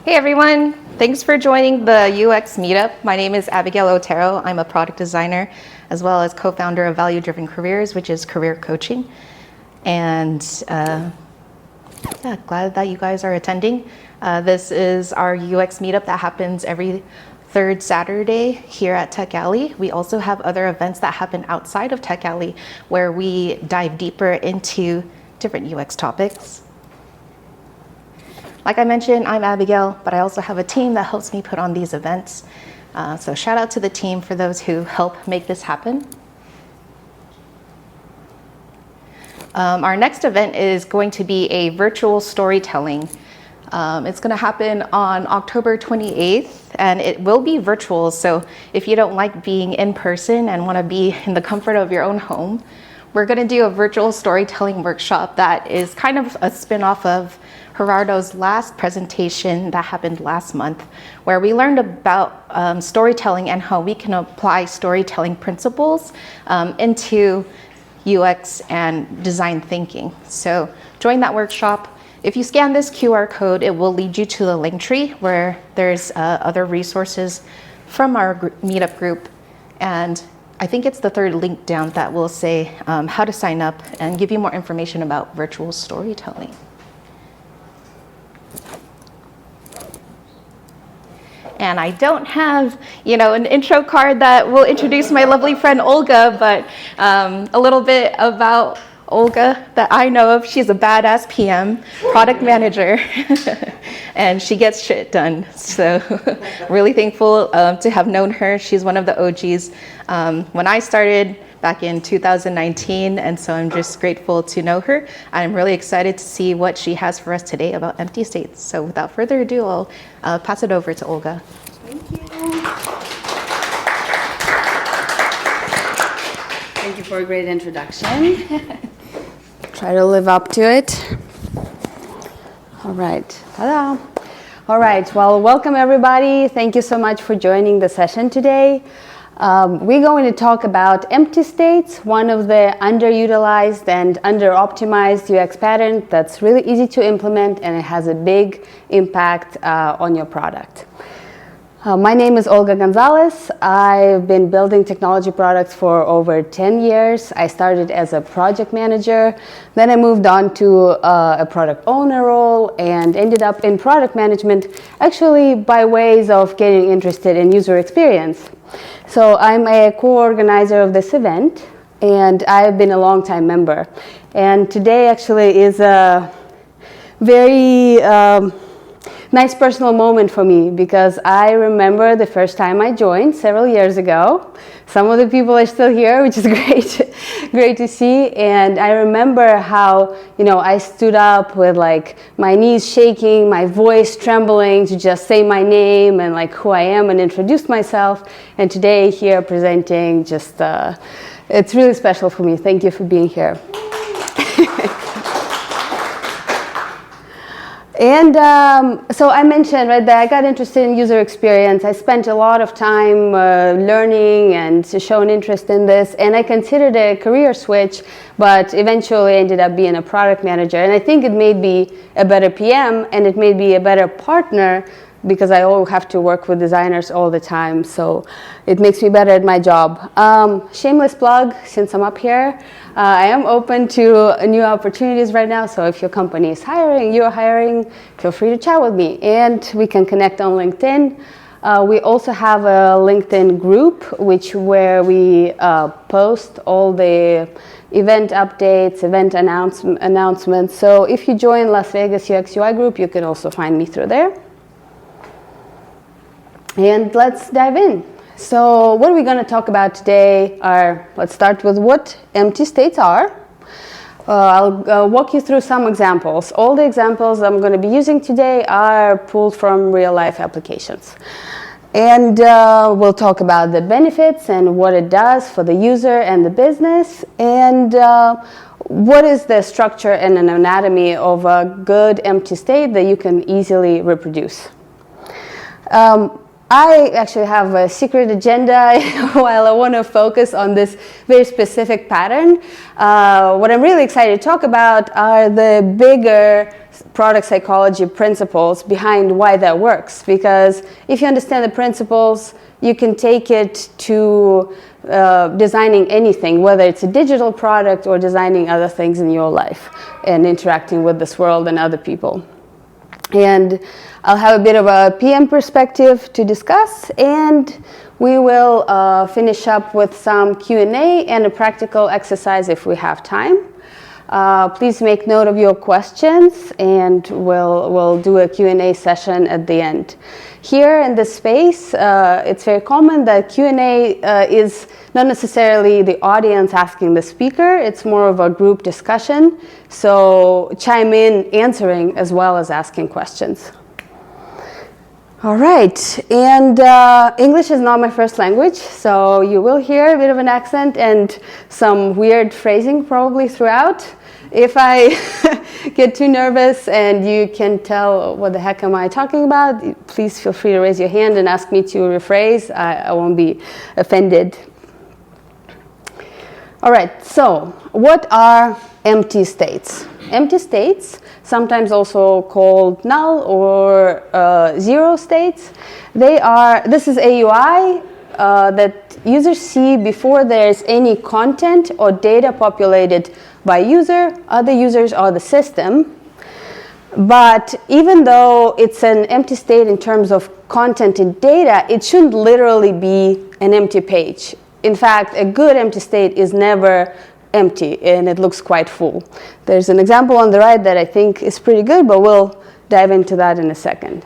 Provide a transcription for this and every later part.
Hey everyone, thanks for joining the UX Meetup. My name is Abegail Otero. I'm a product designer as well as co-founder of Value Driven Careers, which is career coaching. And glad that you guys are attending. This is our UX Meetup that happens every third Saturday here at Tech Alley. We also have other events that happen outside of Tech Alley where we dive deeper into different UX topics. Like I mentioned, I'm Abigail, but I also have a team that helps me put on these events. So shout out to the team for those who help make this happen. Our next event is going to be a virtual storytelling. It's going to happen on October 28th, and it will be virtual. So if you don't like being in person and want to be in the comfort of your own home, we're going to do a virtual storytelling workshop that is kind of a spin-off of Gerardo's last presentation that happened last month, where we learned about storytelling and how we can apply storytelling principles into UX and design thinking. So join that workshop. If you scan this QR code, it will lead you to the link tree where there's other resources from our meetup group. And I think it's the third link down that will say how to sign up and give you more information about virtual storytelling. And I don't have, an intro card that will introduce my lovely friend Olga, but a little bit about Olga that I know of. She's a badass PM, product manager, and she gets shit done. So really thankful to have known her. She's one of the OGs when I started back in 2019, and so I'm just grateful to know her. I'm really excited to see what she has for us today about empty states. So without further ado, I'll pass it over to Olga. Thank you. Thank you for a great introduction. Try to live up to it. All right. Ta-da. All right. Well, welcome everybody. Thank you so much for joining the session today. We're going to talk about empty states, one of the underutilized and under-optimized UX pattern that's really easy to implement, and it has a big impact on your product. My name is Olga Gonzalez. I've been building technology products for over 10 years. I started as a project manager, then I moved on to a product owner role and ended up in product management, actually by ways of getting interested in user experience. So I'm a co-organizer of this event, and I've been a long-time member. And today actually is a very nice personal moment for me, because I remember the first time I joined several years ago. Some of the people are still here, which is great to see. And I remember how, I stood up with my knees shaking, my voice trembling to just say my name and who I am and introduce myself. And today here presenting, it's really special for me. Thank you for being here. And so I mentioned, that I got interested in user experience. I spent a lot of time learning and shown interest in this, and I considered a career switch, but eventually ended up being a product manager. And I think it made me a better PM, and it made me a better partner, because I all have to work with designers all the time, so it makes me better at my job. Shameless plug, since I'm up here, I am open to new opportunities right now, so if your company is hiring, you're hiring, feel free to chat with me, and we can connect on LinkedIn. We also have a LinkedIn group, where we post all the event updates, event announcements, so if you join Las Vegas UX UI group, you can also find me through there. And let's dive in. So what are we going to talk about today let's start with what empty states are. I'll walk you through some examples. All the examples I'm going to be using today are pulled from real life applications. And we'll talk about the benefits and what it does for the user and the business, and what is the structure and an anatomy of a good empty state that you can easily reproduce. I actually have a secret agenda while I want to focus on this very specific pattern. What I'm really excited to talk about are the bigger product psychology principles behind why that works. Because if you understand the principles, you can take it to designing anything, whether it's a digital product or designing other things in your life and interacting with this world and other people. And I'll have a bit of a PM perspective to discuss, and we will finish up with some Q&A and a practical exercise if we have time. Please make note of your questions, and we'll do a Q&A session at the end. Here in this space, it's very common that Q&A is not necessarily the audience asking the speaker, it's more of a group discussion. So chime in answering as well as asking questions. All right, and English is not my first language, so you will hear a bit of an accent and some weird phrasing probably throughout. If I get too nervous and you can tell what the heck am I talking about, please feel free to raise your hand and ask me to rephrase. I won't be offended. All right, so what are empty states? Empty states, sometimes also called null or zero states, this is AUI that users see before there's any content or data populated by user, other users, or the system. But even though it's an empty state in terms of content and data, it shouldn't literally be an empty page. In fact, a good empty state is never empty, and it looks quite full. There's an example on the right that I think is pretty good, but we'll dive into that in a second.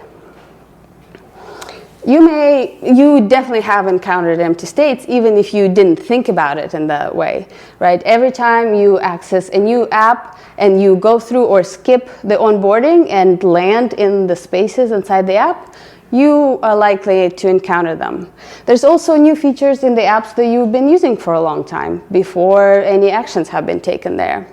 You definitely have encountered empty states, even if you didn't think about it in that way, right? Every time you access a new app and you go through or skip the onboarding and land in the spaces inside the app, you are likely to encounter them. There's also new features in the apps that you've been using for a long time before any actions have been taken there.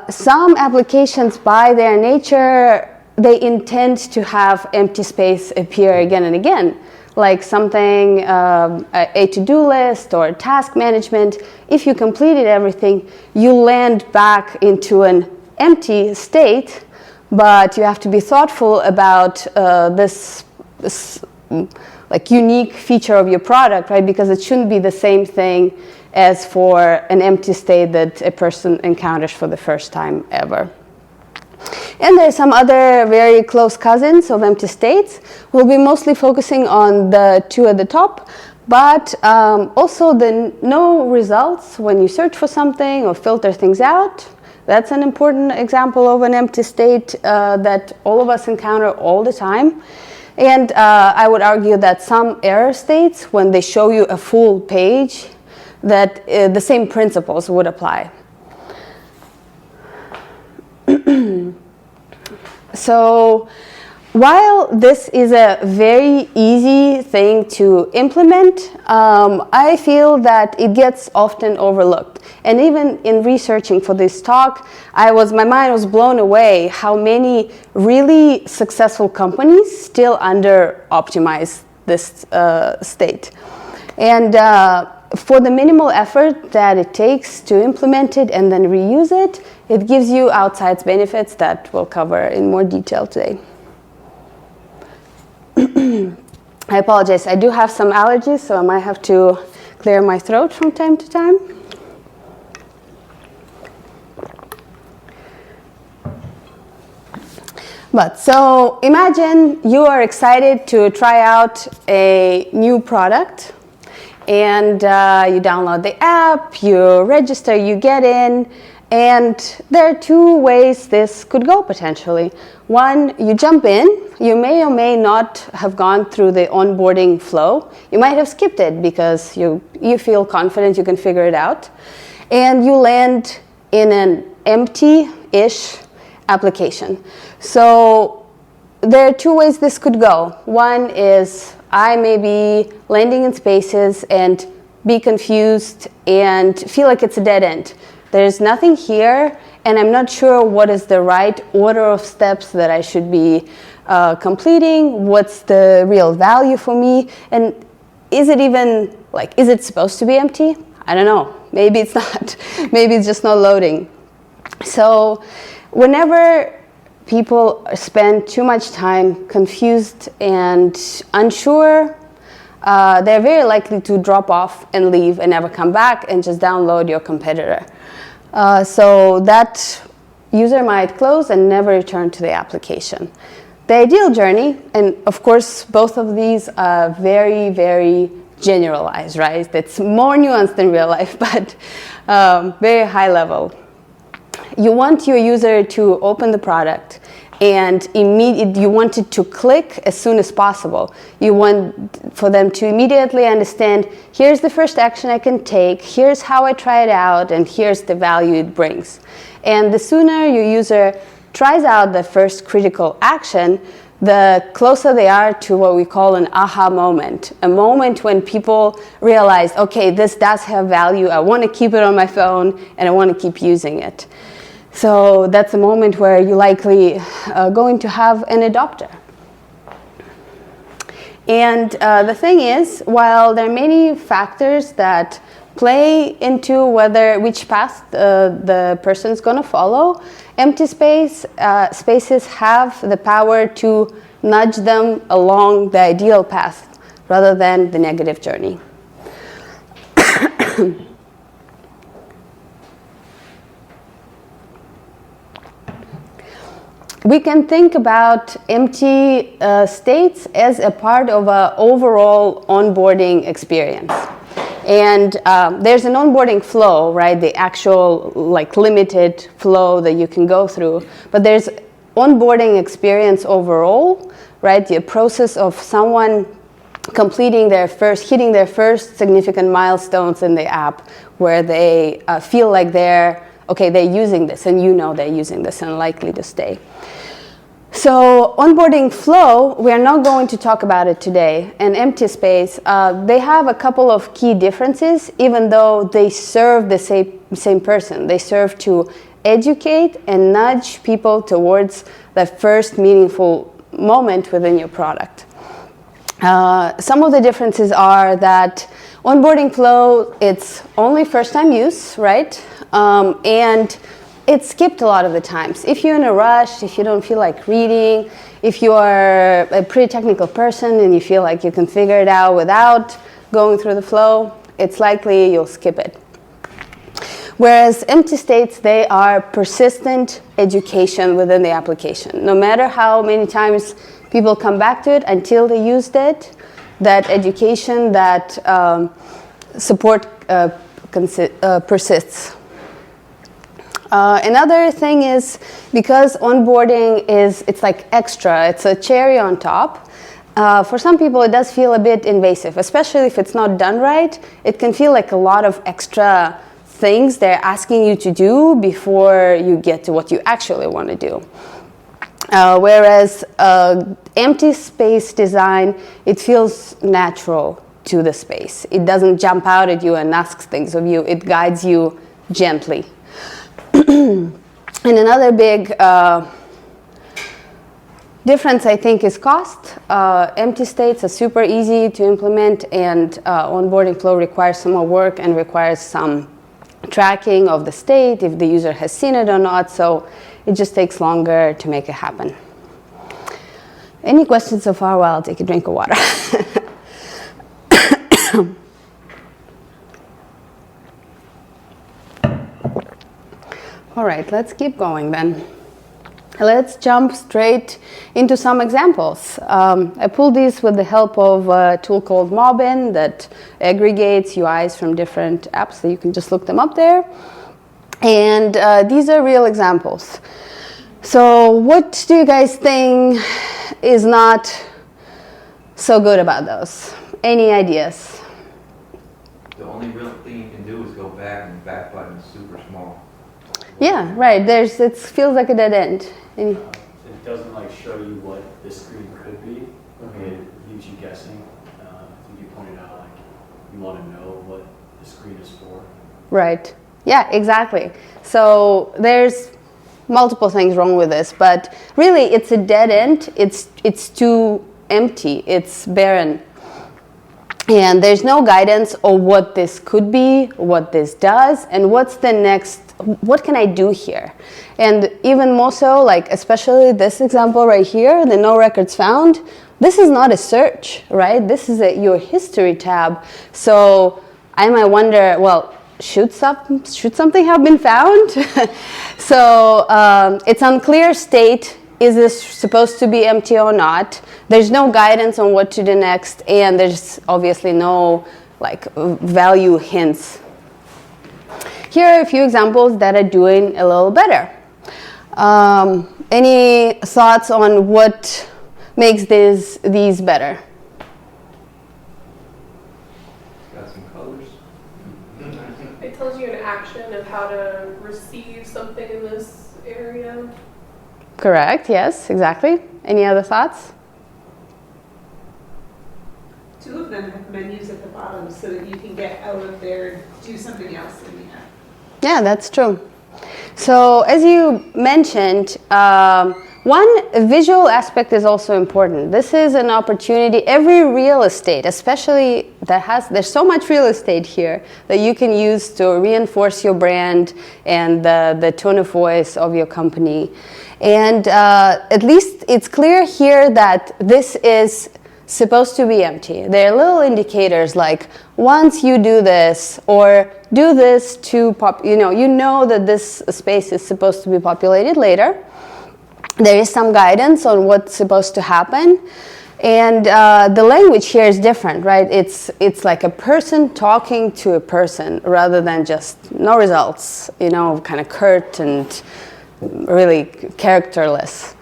Some applications, by their nature, they intend to have empty space appear again and again, like something, a to-do list or task management. If you completed everything, you land back into an empty state, but you have to be thoughtful about this like unique feature of your product, right? Because it shouldn't be the same thing as for an empty state that a person encounters for the first time ever. And there's some other very close cousins of empty states. We'll be mostly focusing on the two at the top, but also the no results when you search for something or filter things out. That's an important example of an empty state that all of us encounter all the time. And I would argue that some error states, when they show you a full page, that the same principles would apply. So while this is a very easy thing to implement, I feel that it gets often overlooked. And even in researching for this talk, my mind was blown away how many really successful companies still under-optimize this state. And for the minimal effort that it takes to implement it and then reuse it, it gives you outside benefits that we'll cover in more detail today. I apologize, I do have some allergies, so I might have to clear my throat from time to time. But so imagine you are excited to try out a new product, and you download the app, you register, you get in, and there are two ways this could go potentially. One, you jump in. You may or may not have gone through the onboarding flow. You might have skipped it because you feel confident you can figure it out. And you land in an empty-ish application. So there are two ways this could go. One is I may be landing in spaces and be confused and feel like it's a dead end. There's nothing here, and I'm not sure what is the right order of steps that I should be completing, what's the real value for me, and is it even, like, is it supposed to be empty? I don't know. Maybe it's not. Maybe it's just not loading. So whenever people spend too much time confused and unsure, they're very likely to drop off and leave and never come back and just download your competitor. So that user might close and never return to the application. The ideal journey, and of course both of these are very, very generalized, right? It's more nuanced than real life, but very high level. You want your user to open the product and you want it to click as soon as possible. You want for them to immediately understand, here's the first action I can take, here's how I try it out, and here's the value it brings. And the sooner your user tries out the first critical action, the closer they are to what we call an aha moment, a moment when people realize, okay, this does have value, I want to keep it on my phone, and I want to keep using it. So that's a moment where you're likely going to have an adopter. And the thing is, while there are many factors that play into which path the person's going to follow, empty spaces have the power to nudge them along the ideal path rather than the negative journey. We can think about empty states as a part of an overall onboarding experience. And there's an onboarding flow, right? The actual, like, limited flow that you can go through. But there's onboarding experience overall, right? The process of someone hitting their first significant milestones in the app, where they feel like they're using this, and you know they're using this and likely to stay. So onboarding flow, we are not going to talk about it today. And empty space, they have a couple of key differences, even though they serve the same person. They serve to educate and nudge people towards the first meaningful moment within your product. Some of the differences are that onboarding flow, it's only first-time use, right? And it's skipped a lot of the times. If you're in a rush, if you don't feel like reading, if you are a pretty technical person and you feel like you can figure it out without going through the flow, it's likely you'll skip it. Whereas empty states, they are persistent education within the application. No matter how many times people come back to it until they used it, that education, that support persists. Another thing is, because onboarding it's like extra, it's a cherry on top. For some people, it does feel a bit invasive, especially if it's not done right. It can feel like a lot of extra things they're asking you to do before you get to what you actually want to do. Whereas empty space design, it feels natural to the space. It doesn't jump out at you and asks things of you. It guides you gently. And another big difference, I think, is cost. Empty states are super easy to implement, and onboarding flow requires some more work and requires some tracking of the state, if the user has seen it or not, so it just takes longer to make it happen. Any questions so far? Well, I'll take a drink of water. All right, let's keep going then. Let's jump straight into some examples. I pulled these with the help of a tool called Mobbin that aggregates UIs from different apps, so you can just look them up there. And these are real examples. So what do you guys think is not so good about those? Any ideas? The only real thing you can do is go back, and the back button is super small. Yeah, right. It feels like a dead end. It doesn't show you what this screen could be. Okay, it leaves you guessing. I think you pointed out you want to know what the screen is for. Right. Yeah, exactly. So there's multiple things wrong with this, but really it's a dead end. It's too empty. It's barren. And there's no guidance on what this could be, what this does, and what's the next, what can I do here? And even more so, like especially this example right here, the no records found, this is not a search, right? This is your history tab. So I might wonder, well, should something have been found? So it's unclear state. Is this supposed to be empty or not? There's no guidance on what to do next, and there's obviously no like value hints. Here are a few examples that are doing a little better. Any thoughts on what makes these better? Got some colors. It tells you an action of how to receive something in this area. Correct, yes, exactly. Any other thoughts? Two of them have menus at the bottom so that you can get out of there and do something else in the app. Yeah, that's true. So as you mentioned, one visual aspect is also important. This is an opportunity. Every real estate, especially there's so much real estate here that you can use to reinforce your brand and the tone of voice of your company. And at least it's clear here that this is supposed to be empty. There are little indicators like once you do this or do this to you know that this space is supposed to be populated later. There is some guidance on what's supposed to happen. And the language here is different, right? It's like a person talking to a person rather than just no results, kind of curt and really characterless.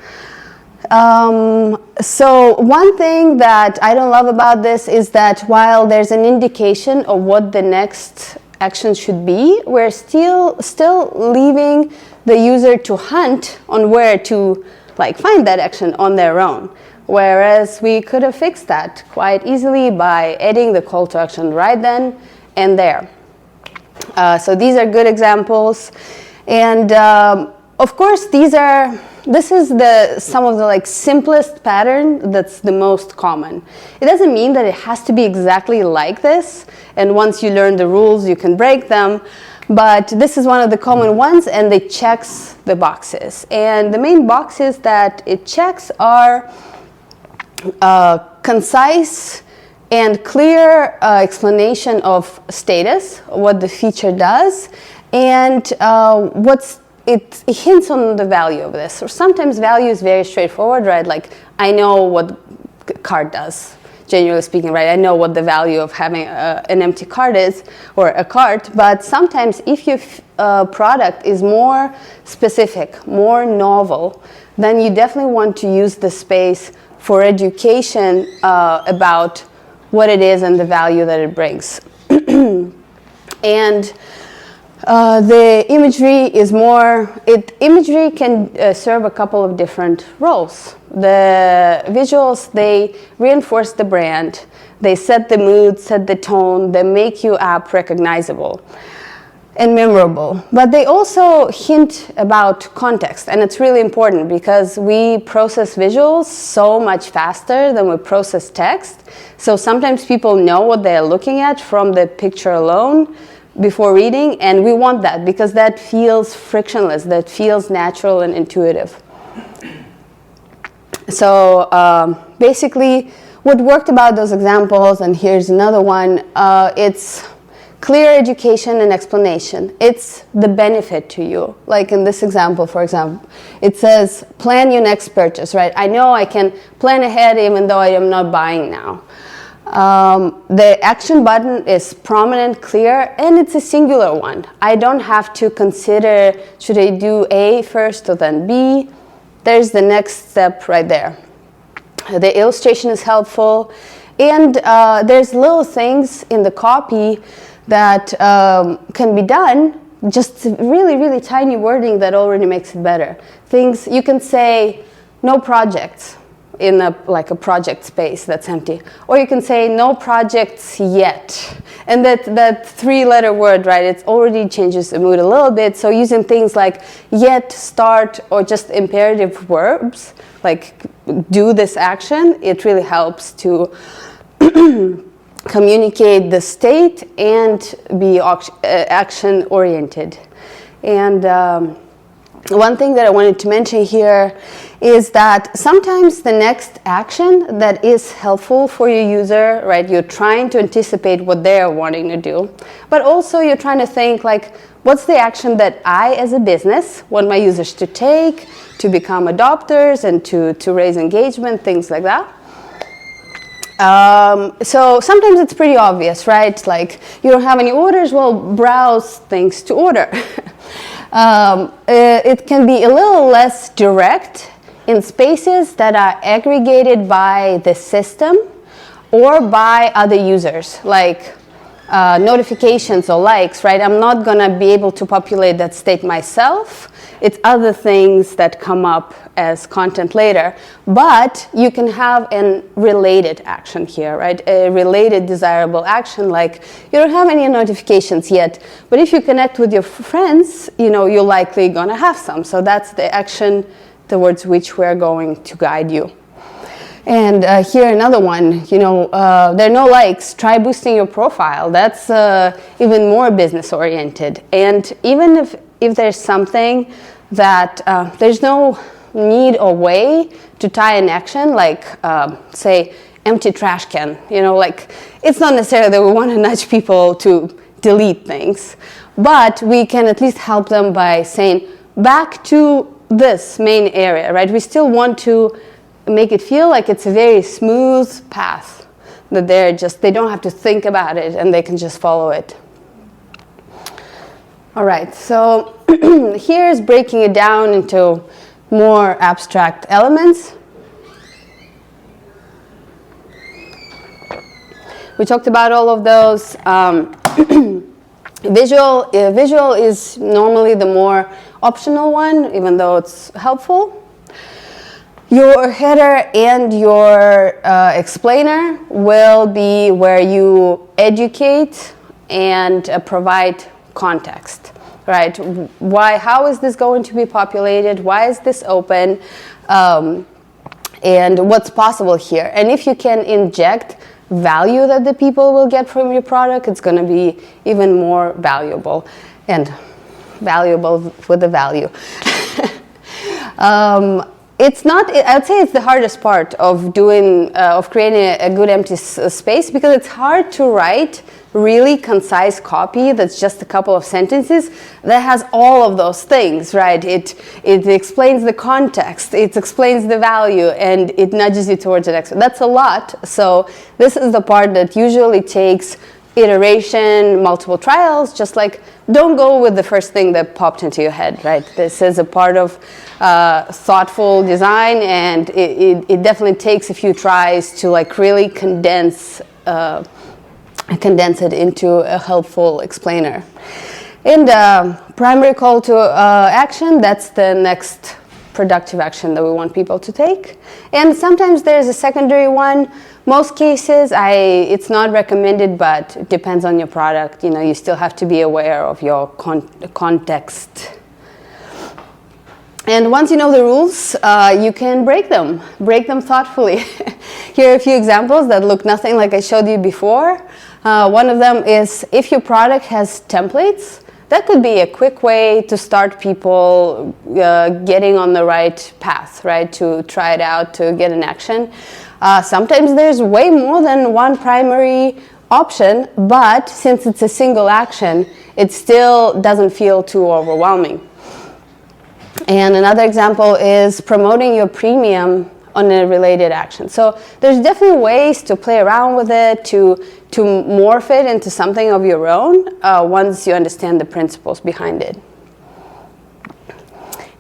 So one thing that I don't love about this is that while there's an indication of what the next action should be, we're still leaving the user to hunt on where to find that action on their own. Whereas we could have fixed that quite easily by adding the call to action right then and there. So these are good examples. And of course, this is some of the simplest pattern that's the most common. It doesn't mean that it has to be exactly like this, and once you learn the rules, you can break them. But this is one of the common ones, and it checks the boxes. And the main boxes that it checks are concise and clear explanation of status, what the feature does, and it hints on the value of this. Or sometimes value is very straightforward, right? Like I know what card does, generally speaking, right? I know what the value of having an empty cart is, or a cart. But sometimes if your product is more specific, more novel, then you definitely want to use the space for education about what it is and the value that it brings. And the imagery is imagery can serve a couple of different roles. The visuals, they reinforce the brand, they set the mood, set the tone, they make your app recognizable and memorable. But they also hint about context, and it's really important because we process visuals so much faster than we process text. So sometimes people know what they're looking at from the picture alone before reading, and we want that because that feels frictionless, that feels natural and intuitive. So basically, what worked about those examples, and here's another one, it's clear education and explanation. It's the benefit to you. Like in this example, for example, it says, plan your next purchase, right? I know I can plan ahead even though I am not buying now. The action button is prominent, clear, and it's a singular one. I don't have to consider, should I do A first or then B? There's the next step right there. The illustration is helpful, and there's little things in the copy that can be done, just really, really tiny wording that already makes it better. Things, you can say, no projects. in like a project space that's empty. Or you can say no projects yet. And that 3-letter word, right, it already changes the mood a little bit. So using things like yet, start, or just imperative verbs, like do this action, it really helps to communicate the state and be action oriented. And one thing that I wanted to mention here is that sometimes the next action that is helpful for your user, right, you're trying to anticipate what they're wanting to do, but also you're trying to think like, what's the action that I as a business want my users to take to become adopters and to raise engagement, things like that. So sometimes it's pretty obvious, right? Like you don't have any orders, well, browse things to order. It can be a little less direct in spaces that are aggregated by the system or by other users, like notifications or likes, right? I'm not going to be able to populate that state myself. It's other things that come up as content later. But you can have a related action here, right? A related desirable action, like you don't have any notifications yet, but if you connect with your friends, you're likely going to have some. So that's the action towards which we're going to guide you. And here another one, there are no likes, try boosting your profile. That's even more business oriented. And even if there's something that there's no need or way to tie an action, like say empty trash can, like it's not necessarily that we want to nudge people to delete things, but we can at least help them by saying back to this main area, right? We still want to make it feel like it's a very smooth path, that they don't have to think about it and they can just follow it. All right, so here's breaking it down into more abstract elements. We talked about all of those. Visual is normally the more optional one, even though it's helpful. Your header and your explainer will be where you educate and provide context, right? How is this going to be populated? Why is this open? And what's possible here? And if you can inject value that the people will get from your product, it's going to be even more valuable, and valuable with the value. It's not, I'd say it's the hardest part of creating a good empty space, because it's hard to write really concise copy that's just a couple of sentences that has all of those things, right? It explains the context, it explains the value, and it nudges you towards the next one. That's a lot. So this is the part that usually takes iteration, multiple trials, just like don't go with the first thing that popped into your head, right? This is a part of thoughtful design, and it definitely takes a few tries to like really condense it into a helpful explainer. And primary call to action, that's the next productive action that we want people to take. And sometimes there's a secondary one. Most cases, it's not recommended, but it depends on your product. You still have to be aware of your context. And once you know the rules, you can break them thoughtfully. Here are a few examples that look nothing like I showed you before. One of them is if your product has templates, that could be a quick way to start people getting on the right path, right? To try it out, to get an action. Sometimes there's way more than one primary option, but since it's a single action, it still doesn't feel too overwhelming. And another example is promoting your premium on a related action. So there's definitely ways to play around with it, to morph it into something of your own once you understand the principles behind it.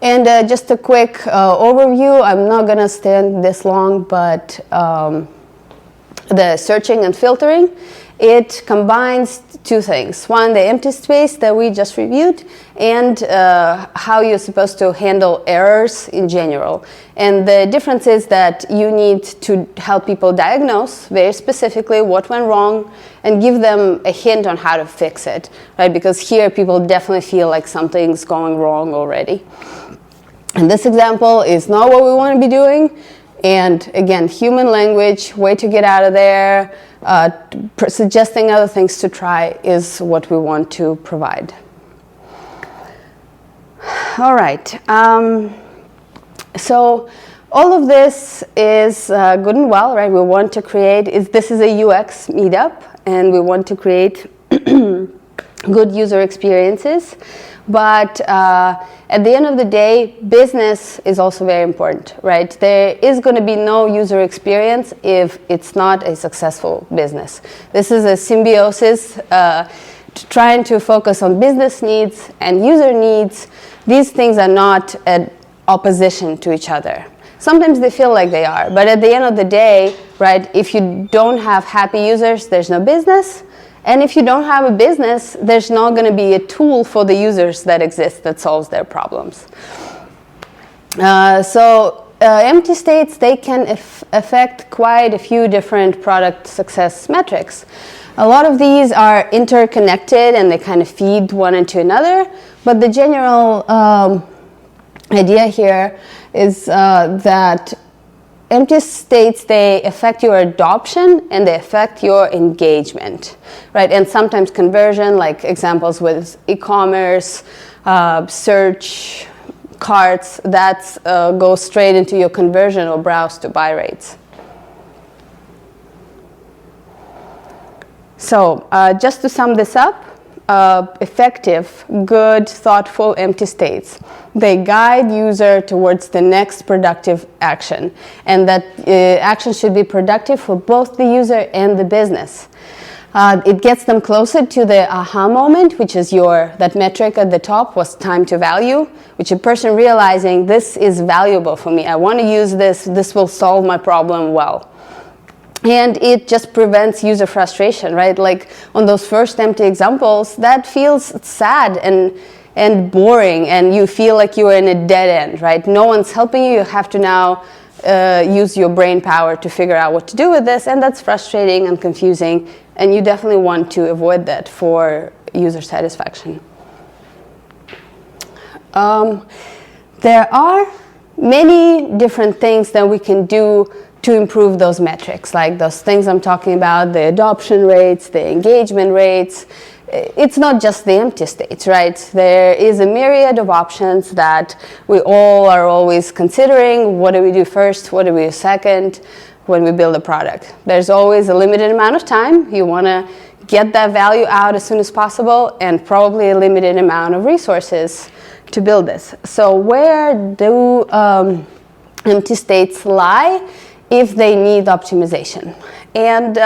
And just a quick overview. I'm not going to stand this long, but the searching and filtering it combines two things. One, the empty space that we just reviewed, and how you're supposed to handle errors in general. And the difference is that you need to help people diagnose very specifically what went wrong and give them a hint on how to fix it, right? Because here people definitely feel like something's going wrong already. And this example is not what we want to be doing. And again, human language, way to get out of there, suggesting other things to try is what we want to provide. All right. So all of this is good and well, right? We want to create, this is a UX meetup, and we want to create good user experiences. But at the end of the day, business is also very important, right? There is going to be no user experience if it's not a successful business. This is a symbiosis, trying to focus on business needs and user needs. These things are not at opposition to each other. Sometimes they feel like they are, but at the end of the day, right, if you don't have happy users, there's no business. And if you don't have a business, there's not going to be a tool for the users that exists that solves their problems. Empty states, they can affect quite a few different product success metrics. A lot of these are interconnected and they kind of feed one into another, but the general idea here is that empty states, they affect your adoption and they affect your engagement, right? And sometimes conversion, like examples with e-commerce, search, carts, that goes straight into your conversion or browse to buy rates. So just to sum this up, effective, good, thoughtful empty states. They guide user towards the next productive action, and that action should be productive for both the user and the business. It gets them closer to the aha moment, which is that metric at the top was time to value, which a person realizing this is valuable for me. I want to use this. This will solve my problem well. And it just prevents user frustration, right? Like on those first empty examples, that feels sad and boring, and you feel like you are in a dead end, right? No one's helping you. You have to now use your brain power to figure out what to do with this, and that's frustrating and confusing, and you definitely want to avoid that for user satisfaction. There are many different things that we can do to improve those metrics, like those things I'm talking about, the adoption rates, the engagement rates. It's not just the empty states, right? There is a myriad of options that we all are always considering. What do we do first? What do we do second when we build a product? There's always a limited amount of time. You want to get that value out as soon as possible, and probably a limited amount of resources to build this. So where do empty states lie if they need optimization? And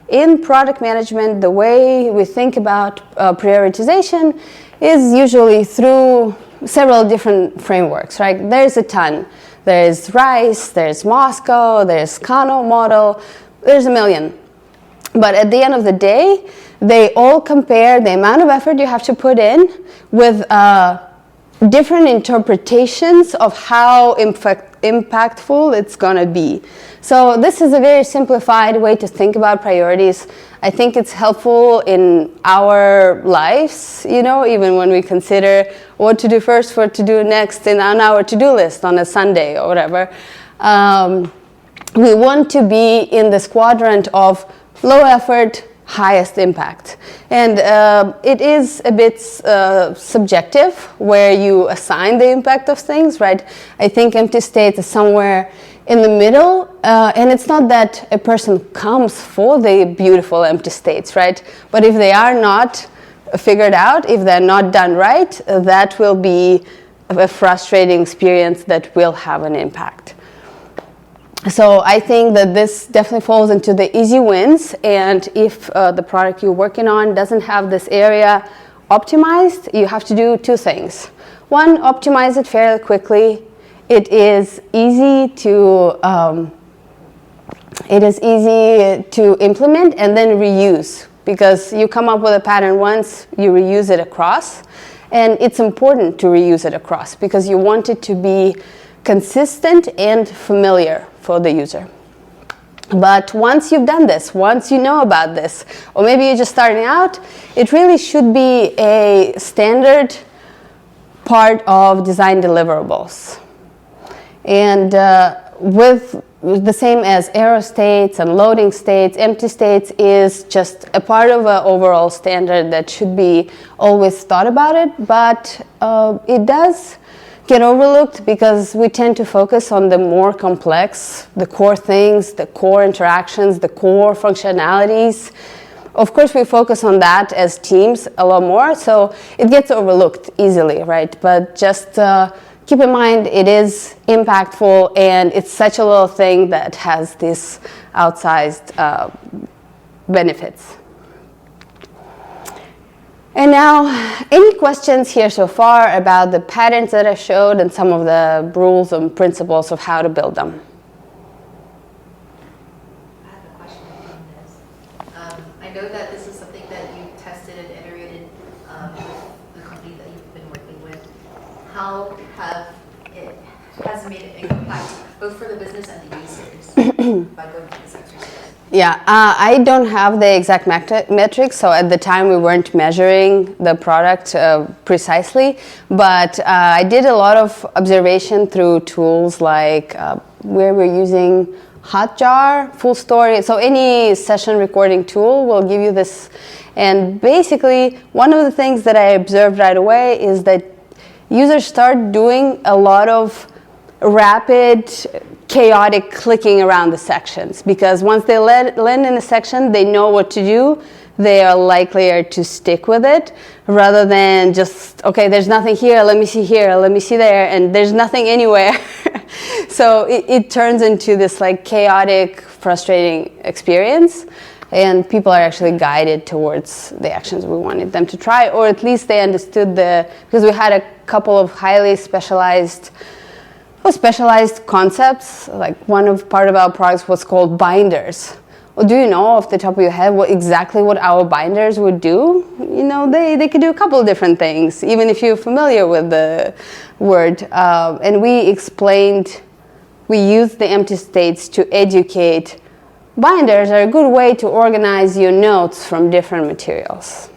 in product management, the way we think about prioritization is usually through several different frameworks, right? There's a ton. There's RICE, there's Moscow, there's Kano model, there's a million. But at the end of the day, they all compare the amount of effort you have to put in with different interpretations of how impactful it's going to be. So this is a very simplified way to think about priorities. I think it's helpful in our lives, even when we consider what to do first, what to do next on our to-do list on a Sunday or whatever. We want to be in this quadrant of low effort, highest impact. And it is a bit subjective where you assign the impact of things, right? I think empty state is somewhere in the middle, and it's not that a person comes for the beautiful empty states, right? But if they are not figured out, if they're not done right, that will be a frustrating experience that will have an impact. So I think that this definitely falls into the easy wins, and if the product you're working on doesn't have this area optimized, you have to do two things. One, optimize it fairly quickly. It is easy to It is easy to implement and then reuse, because you come up with a pattern once, you reuse it across. And it's important to reuse it across because you want it to be consistent and familiar for the user. But once you've done this, once you know about this, or maybe you're just starting out, it really should be a standard part of design deliverables. And with the same as arrow states and loading states, empty states is just a part of an overall standard that should be always thought about it, but it does get overlooked because we tend to focus on the more complex, the core things, the core interactions, the core functionalities. Of course, we focus on that as teams a lot more, so it gets overlooked easily, right? But just keep in mind it is impactful and it's such a little thing that has these outsized benefits. And now, any questions here so far about the patterns that I showed and some of the rules and principles of how to build them? I have a question on this. I know that this is something that you tested and iterated with the company that you've been working with. How has it made an impact both for the business and the users by going through this exercise? Yeah, I don't have the exact metrics, so at the time we weren't measuring the product precisely, but I did a lot of observation through tools like where we're using Hotjar, Full Story, so any session recording tool will give you this. And basically, one of the things that I observed right away is that users start doing a lot of rapid, chaotic clicking around the sections, because once they land in a section, they know what to do. They are likelier to stick with it rather than just, okay, there's nothing here, let me see there, and there's nothing anywhere. So it turns into this like chaotic, frustrating experience, and people are actually guided towards the actions we wanted them to try, or at least they understood because we had a couple of highly specialized concepts. Like part of our products was called binders. Well, do you know off the top of your head exactly what our binders would do? You know, they could do a couple of different things, even if you're familiar with the word. And we used the empty states to educate. Binders are a good way to organize your notes from different materials.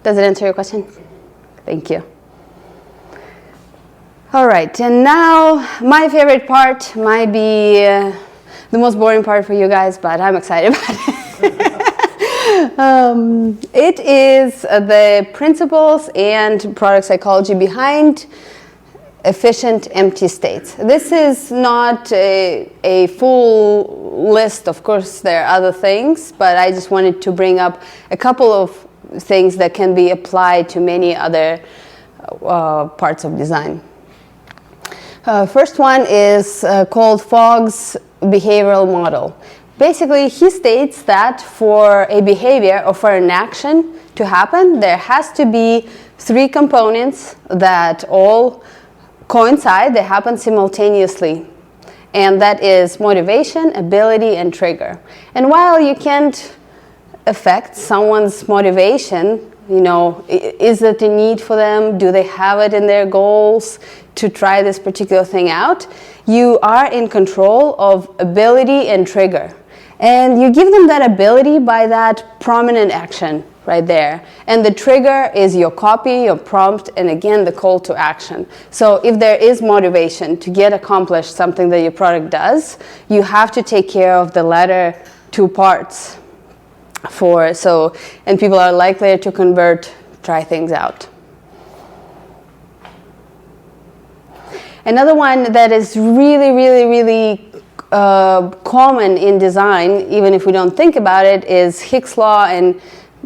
Does it answer your question? Thank you. All right, and now my favorite part might be the most boring part for you guys, but I'm excited about it. It is the principles and product psychology behind efficient empty states. This is not a full list. Of course, there are other things, but I just wanted to bring up a couple of things that can be applied to many other parts of design. First one is called Fogg's behavioral model. Basically, he states that for a behavior or for an action to happen, there has to be 3 components that all coincide, they happen simultaneously. And that is motivation, ability, and trigger. And while you can't affect someone's motivation, you know, is it a need for them? Do they have it in their goals to try this particular thing out? You are in control of ability and trigger. And you give them that ability by that prominent action right there. And the trigger is your copy, your prompt, and again, the call to action. So if there is motivation to get accomplished something that your product does, you have to take care of the latter 2 parts. And people are likelier to convert, try things out. Another one that is really, really, really common in design, even if we don't think about it, is Hicks' law. And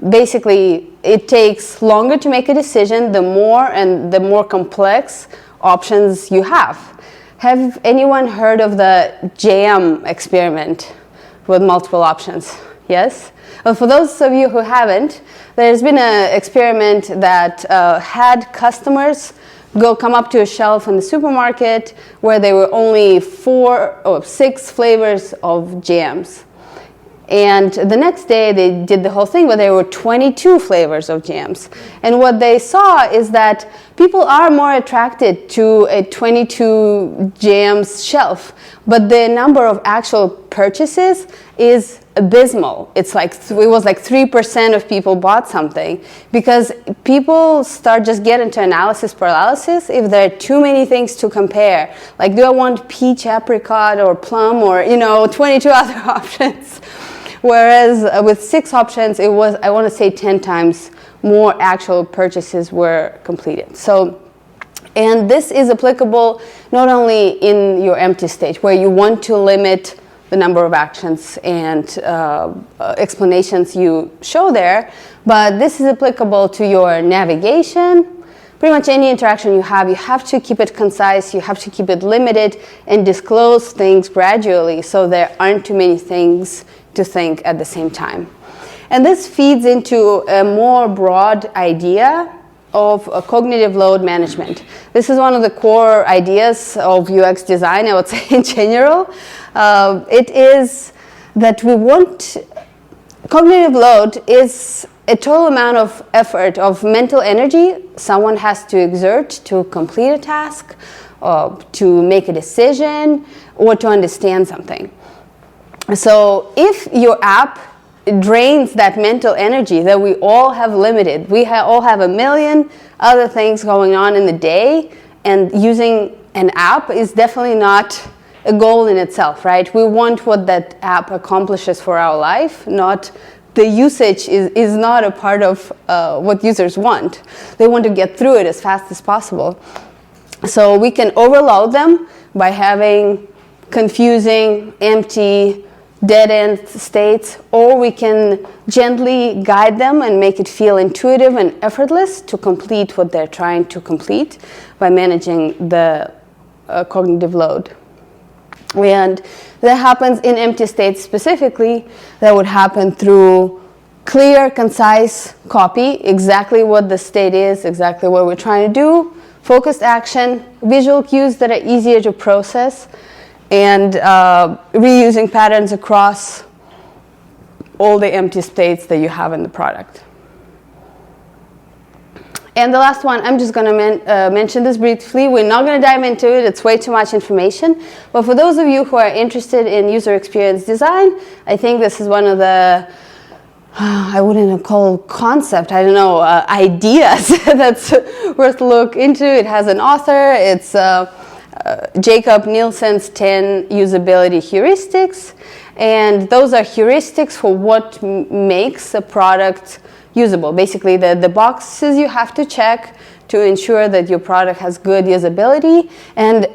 basically, it takes longer to make a decision the more complex options you have. Have anyone heard of the jam experiment with multiple options? Yes? Well, for those of you who haven't, there's been an experiment that had customers come up to a shelf in the supermarket where there were only 4 or 6 flavors of jams. And the next day they did the whole thing where there were 22 flavors of jams. And what they saw is that people are more attracted to a 22 jams shelf, but the number of actual purchases is abysmal. It was like 3% of people bought something, because people start just get into analysis paralysis if there are too many things to compare. Like, do I want peach, apricot, or plum, or 22 other options? Whereas with 6 options, it was, I want to say, 10 times more actual purchases were completed. So, and this is applicable not only in your empty stage, where you want to limit the number of actions and explanations you show there, but this is applicable to your navigation. Pretty much any interaction you have to keep it concise, you have to keep it limited, and disclose things gradually so there aren't too many things to think at the same time. And this feeds into a more broad idea of cognitive load management. This is one of the core ideas of UX design, I would say, in general. It is that we want cognitive load is a total amount of effort, of mental energy someone has to exert to complete a task, to make a decision, or to understand something. So if your app drains that mental energy that we all have limited, we all have a million other things going on in the day, and using an app is definitely not a goal in itself, right? We want what that app accomplishes for our life, not the usage is not a part of what users want. They want to get through it as fast as possible. So we can overload them by having confusing, empty, dead-end states, or we can gently guide them and make it feel intuitive and effortless to complete what they're trying to complete by managing the cognitive load. And that happens in empty states specifically. That would happen through clear, concise copy, exactly what the state is, exactly what we're trying to do, focused action, visual cues that are easier to process, and reusing patterns across all the empty states that you have in the product. And the last one, I'm just going to mention this briefly. We're not going to dive into it. It's way too much information. But for those of you who are interested in user experience design, I think this is one of the, I wouldn't call concept, I don't know, ideas that's worth to look into. It has an author. It's Jacob Nielsen's 10 usability heuristics. And those are heuristics for what makes a product usable. Basically, the boxes you have to check to ensure that your product has good usability. And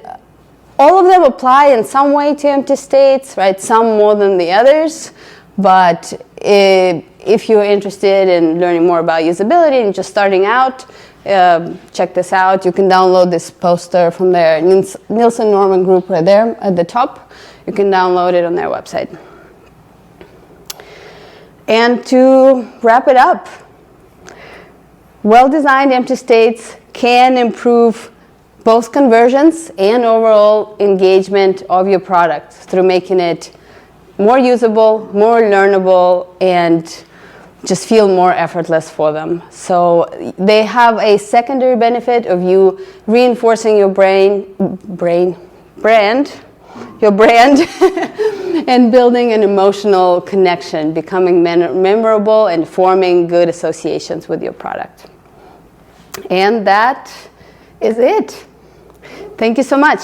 all of them apply in some way to empty states, right? Some more than the others. But if you're interested in learning more about usability and just starting out, check this out. You can download this poster from their Nielsen Norman group right there at the top. You can download it on their website. And to wrap it up, well-designed empty states can improve both conversions and overall engagement of your product through making it more usable, more learnable, and just feel more effortless for them. So they have a secondary benefit of you reinforcing your brand, and building an emotional connection, becoming memorable, and forming good associations with your product. And that is it. Thank you so much.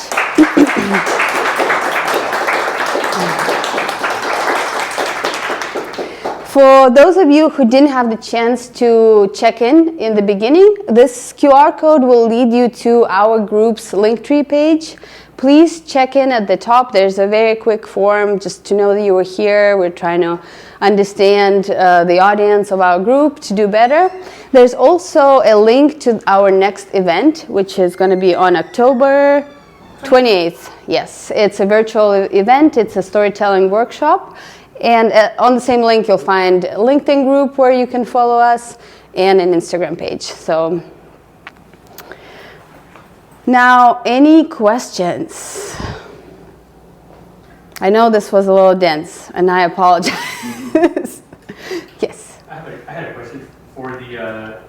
For those of you who didn't have the chance to check in the beginning, this QR code will lead you to our group's Linktree page. Please check in at the top. There's a very quick form just to know that you were here. We're trying to understand the audience of our group to do better. There's also a link to our next event, which is going to be on October 28th. Yes, it's a virtual event. It's a storytelling workshop. And on the same link, you'll find a LinkedIn group where you can follow us and an Instagram page. So Now, any questions? I know this was a little dense, and I apologize. Yes. I had a question for the,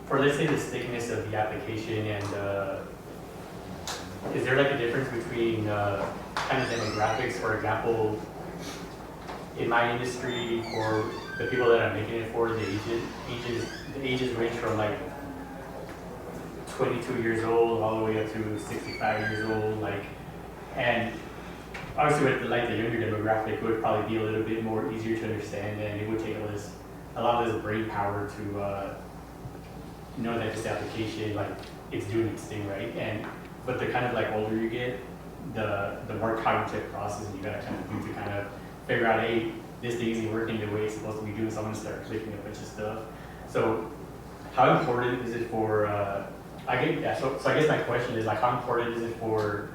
for let's say the stickiness of the application and, is there like a difference between kind of demographics, for example, in my industry, for the people that I'm making it for, the ages range from like 22 years old all the way up to 65 years old, like, and obviously with the younger demographic, it would probably be a little bit more easier to understand, and it would take a lot less brain power to know that this application, like, it's doing its thing, right? But the kind of like older you get, the more cognitive process you gotta kind of do to kind of figure out, hey, this thing isn't working the way it's supposed to be doing, so I'm gonna start clicking a bunch of stuff. So how important is it for, so I guess my question is, like, how important is it for,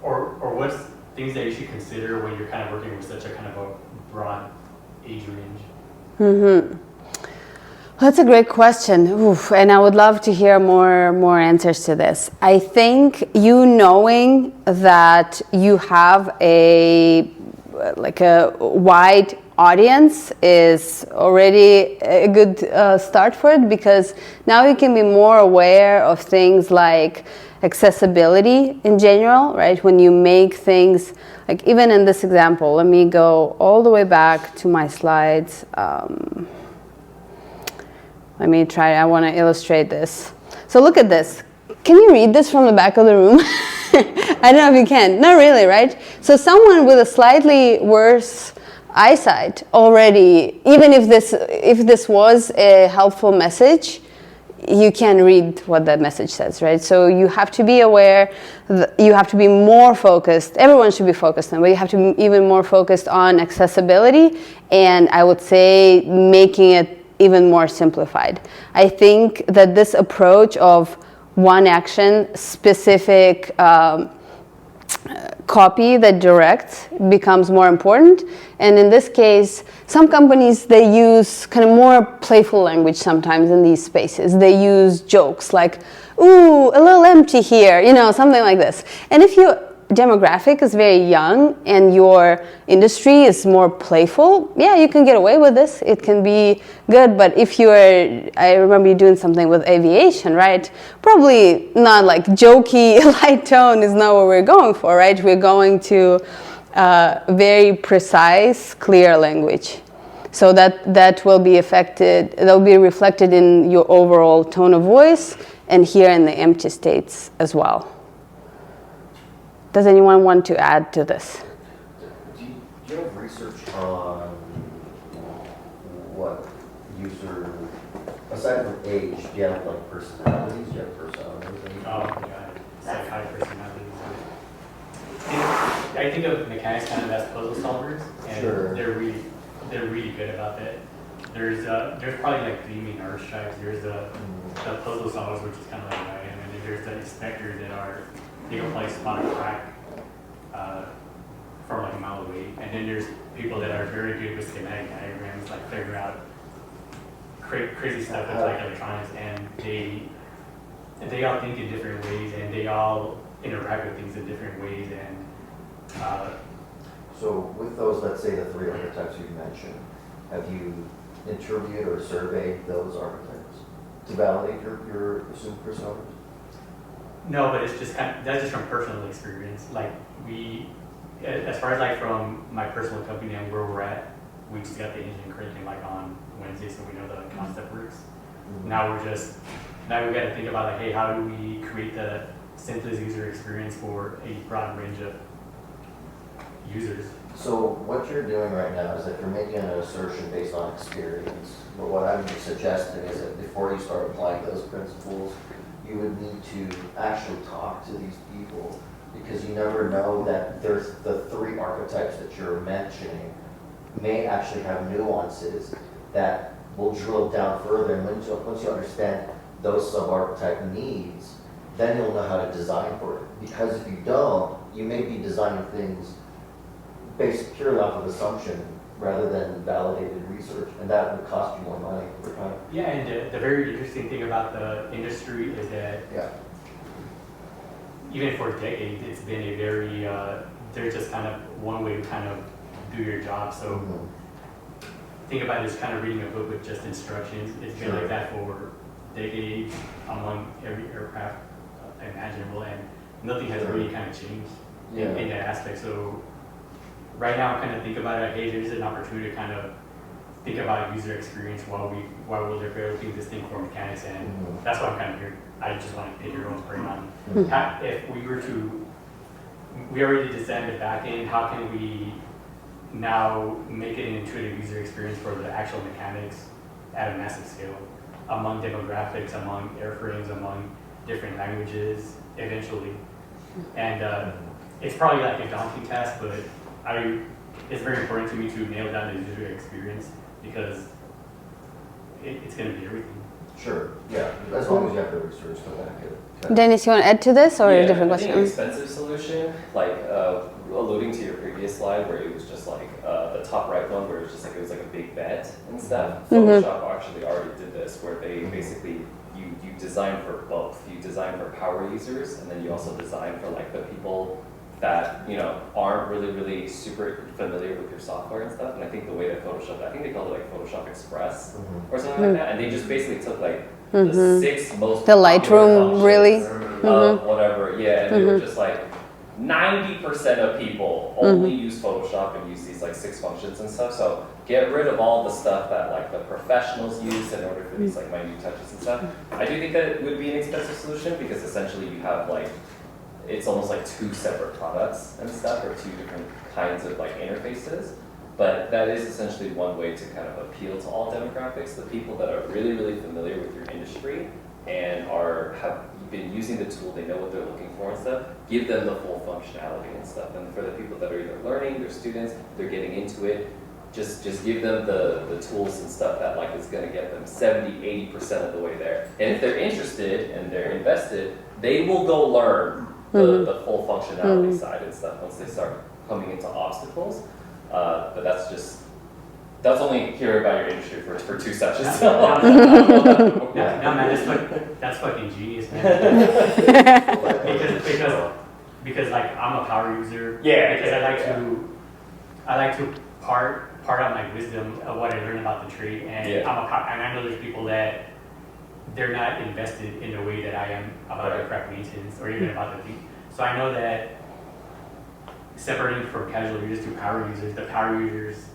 or what's things that you should consider when you're kind of working with such a kind of a broad age range? Mm-hmm. That's a great question. Oof, and I would love to hear more answers to this. I think you knowing that you have a wide audience is already a good start for it, because now you can be more aware of things like accessibility in general, right? When you make things, like even in this example, let me go all the way back to my slides. Let me try, I want to illustrate this. So look at this. Can you read this from the back of the room? I don't know if you can. Not really, right? So someone with a slightly worse eyesight already, even if this was a helpful message, you can read what that message says, right? So you have to be aware, you have to be more focused. Everyone should be focused on, but you have to be even more focused on accessibility, and I would say making it even more simplified. I think that this approach of one action, specific copy that directs becomes more important. And in this case, some companies, they use kind of more playful language sometimes in these spaces. They use jokes like, ooh, a little empty here, something like this. And if your demographic is very young and your industry is more playful, yeah, you can get away with this. It can be good. But if I remember you doing something with aviation, right? Probably not like jokey, light tone is not what we're going for, right? We're going to very precise, clear language. So that will be reflected in your overall tone of voice, and here in the empty states as well. Does anyone want to add to this? Do you have research on what user, aside from age, do you have like personalities? Do you have personalities? Oh, yeah, it's like high personalities. I think of mechanics kind of as puzzle solvers, and Sure. they're really good about that. There's probably like gleaming archetypes. There's the puzzle solvers, which is kind of like I am, and then there's the inspectors that they can probably spot a crack from like a mile away. And then there's people that are very good with schematic diagrams, like figure out crazy stuff with like electronics, and they all think in different ways, and they all interact with things in different ways. And So with those, let's say the three archetypes you mentioned, have you interviewed or surveyed those archetypes to validate your assumed personas? no, but it's just that's just from personal experience. Like as far as like from my personal company and where we're at, we just got the engine cranking like on Wednesday, so we know the concept works. Mm-hmm. Now we got to think about like, hey, how do we create the simplest user experience for a broad range of users? So what you're doing right now is that you're making an assertion based on experience. But what I'm suggesting is that before you start applying those principles, you would need to actually talk to these people, because you never know that there's the three archetypes that you're mentioning may actually have nuances that will drill down further. And once you understand those sub-archetype needs, then you'll know how to design for it. Because if you don't, you may be designing things based purely off of assumption rather than validated research, and that would cost you more money over time. Yeah, and the very interesting thing about the industry is that Yeah. even for decades, it's been a very, there's just kind of one way to kind of do your job. So Mhm. think about just kind of reading a book with just instructions. It's been Sure. like that for decades among every aircraft imaginable, and nothing has Sure. really kind of changed Yeah. in that aspect. So right now, I kind of think about it, hey, there's an opportunity to kind of think about user experience while we're developing this thing for mechanics, and Mhm. that's why I'm kind of here. I just want to pick your own brain on Mhm. if we were to, we already designed the back end, how can we now make it an intuitive user experience for the actual mechanics at a massive scale, among demographics, among airframes, among different languages, eventually. And it's probably like a daunting task, but it's very important to me to nail down the user experience because it's going to be everything. Sure, yeah, as long as you have the research to back it. Dennis, you want to add to this or a different I think an question? expensive solution, like alluding to your previous slide where it was just like the top right one where it was just like it was like a big bet and stuff. Photoshop actually already did this where they basically you design for both. You design for power users and then you also design for like the people that aren't really super familiar with your software and stuff. And I think the way that Photoshop, I think they called it like Photoshop Express or something like that. And they just basically took like the 6 most The popular Lightroom, really? of whatever, yeah, and they were just like 90% of people only use Photoshop and use these like 6 functions and stuff. So get rid of all the stuff that like the professionals use in order for these like minute touches and stuff. I do think that it would be an expensive solution because essentially you have like it's almost like 2 separate products and stuff, or 2 different kinds of like interfaces. But that is essentially one way to kind of appeal to all demographics, the people that are really familiar with your industry and have been using the tool, they know what they're looking for and stuff, give them the full functionality and stuff. And for the people that are either learning, they're students, they're getting into it, just give them the tools and stuff that like is gonna get them 70-80% of the way there. And if they're interested and they're invested, they will go learn the full functionality side and stuff once they start coming into obstacles. But that's only hearing about your industry for 2 sessions. No, man, that's fucking genius, man. because like I'm a power user. Yeah. Because I like to part out my wisdom of what I learned about the trade, and and I know there's people that they're not invested in the way that I am about aircraft maintenance or even about the thing. So I know that separating from casual users to power users, the power users,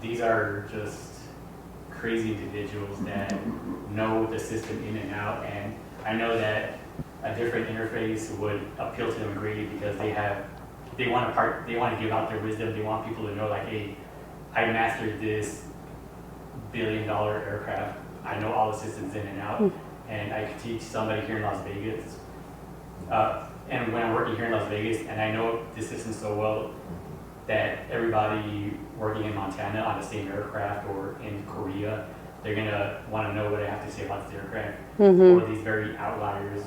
these are just crazy individuals that know the system in and out, and I know that a different interface would appeal to them greatly because they want to give out their wisdom. They want people to know like, hey, I mastered this billion-dollar aircraft. I know all the systems in and out, and I could teach somebody here in Las Vegas. And when I'm working here in Las Vegas, and I know the system so well that everybody working in Montana on the same aircraft or in Korea, they're gonna want to know what I have to say about this aircraft, or these very outliers,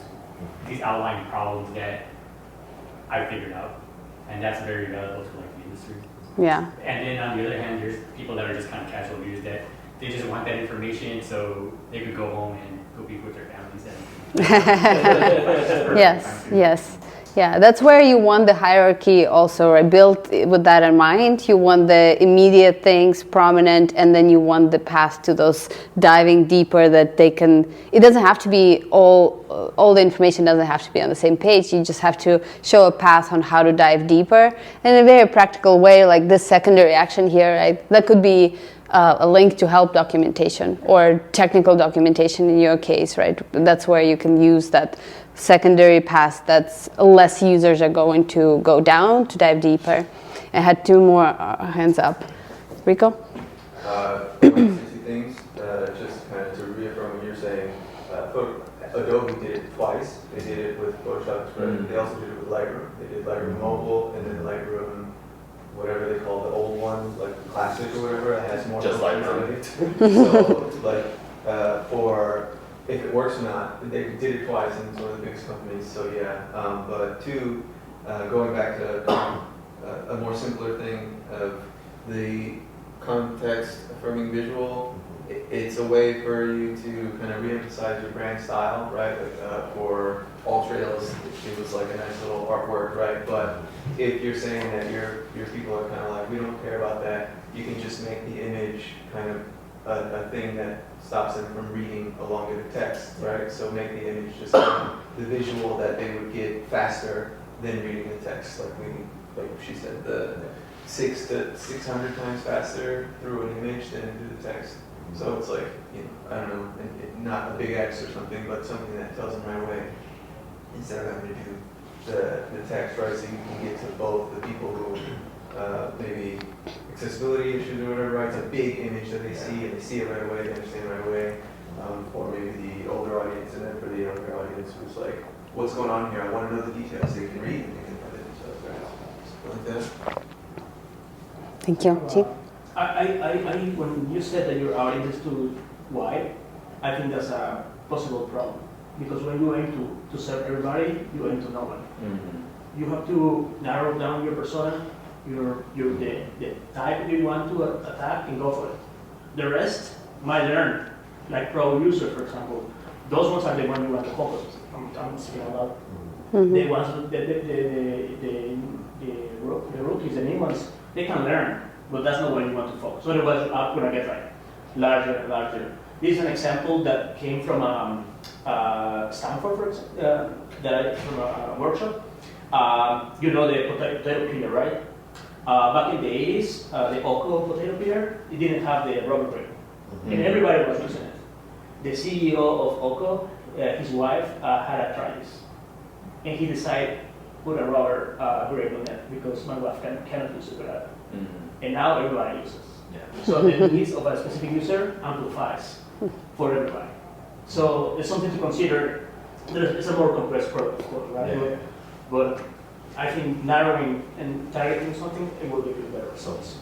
these outlying problems that I figured out, and that's very valuable to like the industry. Yeah. And then on the other hand, there's people that are just kind of casual users that they just want that information so they could go home and go be with their families. Yes. Yeah, that's where you want the hierarchy also, right? Built with that in mind. You want the immediate things prominent, and then you want the path to those diving deeper that they can. It doesn't have to be all the information doesn't have to be on the same page. You just have to show a path on how to dive deeper in a very practical way, like this secondary action here, right? That could be a link to help documentation or technical documentation in your case, right? That's where you can use that secondary path that's less users are going to go down to dive deeper. I had 2 more hands up. Rico? 2 things, just kind of to reaffirm what you're saying. Adobe did it twice. They did it with Photoshop Express. They also did it with Lightroom. They did Lightroom Mobile and then Lightroom, whatever they call the old one, like Classic or whatever, it has more Just functionality. So, like, if it works or not, they did it twice, and it's one of the biggest companies. So yeah, but 2, going back to a more simpler thing of the context affirming visual, it's a way for you to kind of reemphasize your brand style, right? Like for all trails, it was like a nice little artwork, right? But if you're saying that your people are kind of like, we don't care about that, you can just make the image kind of a thing that stops them from reading elongated text, right? So make the image just kind of the visual that they would get faster than reading the text, like she said, the 600 to 600 times faster through an image than through the text. So it's like, I don't know, not a big X or something, but something that tells them right away, instead of having to do the text, right? So you can get to both the people who maybe accessibility issues or whatever, right? It's a big image that they see, and they see it right away, they understand it right away. Or maybe the older audience, and then for the younger audience who's like, what's going on here? I want to know the details. They can read and they can put it themselves, right? Something like that. Thank you. Chief? When you said that your audience is too wide, I think that's a possible problem. Because when you aim to serve everybody, you aim to no one. Mm-hmm. You have to narrow down your persona, the type you want to attack, and go for it. The rest might learn, like pro user, for example. Those ones are the ones you want to focus on. I'm speaking about the ones, the rookies, the new ones, they can learn, but that's not what you want to focus. Otherwise, you're not going to get like larger and larger. This is an example that came from Stanford, for example, from a workshop. You know the potato peeler, right? Back in the 80s, the Oko potato peeler, it didn't have the rubber grip, and everybody was using it. The CEO of Oko, his wife, had arthritis, and he decided put a rubber grip on it because my wife cannot use it without it. And now everybody uses. Yeah. So the needs of a specific user amplifies for everybody. So it's something to consider. It's a more complex product, of course, right? Yeah. But I think narrowing and targeting something, it will give you better results.